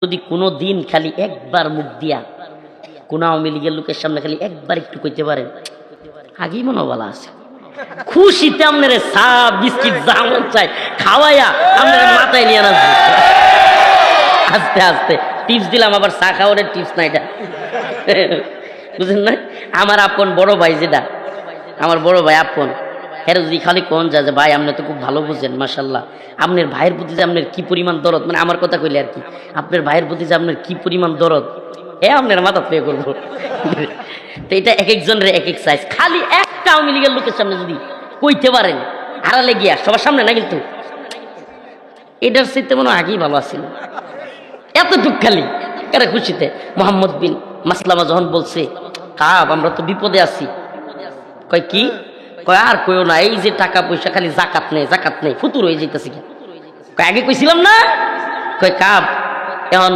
যদি কোনো দিন খালি একবার মুখ দিয়া কোন আওয়ামী লীগের লোকের সামনে খালি একবার একটু কইতে পারেন, আগেই মনে বলা আছে খুশিতে আপনার চা বিস্কিট যা মন চাই খাওয়াইয়া আপনার মাথায় নিয়ে আসবে। আস্তে আস্তে টিপস দিলাম, আবার চা খাওয়ার টিপস না এটা, বুঝলেন না? আমার আপন বড় ভাই, যেটা আমার বড় ভাই আপন, হ্যাঁ যদি খালি কোন যায় যে ভাই আপনি তো খুব ভালো বুঝেন মাশাল্লাহ, আপনার ভাইয়ের প্রতি যে আপনার কি পরিমাণ দরদ, মানে আমার কথা কইলে আর কি, আপনার ভাইয়ের প্রতি যে আপনার কি পরিমাণ দরদ, আপনার মাথা পে করবো। তো এটা এক একজনের এক এক সাইজ। খালি একটা আওয়ামী লীগের লোকের সামনে যদি কইতে পারেন, আড়ালে গিয়া সবার সামনে না, কিন্তু এটার চাইতে মনে হয় আগেই ভালো আছিল। এতটুক খালি কারে খুশিতে মোহাম্মদ বিন মাসলামা যখন বলছে কাব আমরা তো বিপদে আছি, কয় কি, কয় আর কইও না, এই যে টাকা পয়সা খালি জাকাত নেই ফুতুর হয়ে যাইতেছি, কয় আগে কইছিলাম না, কয় কাব এখন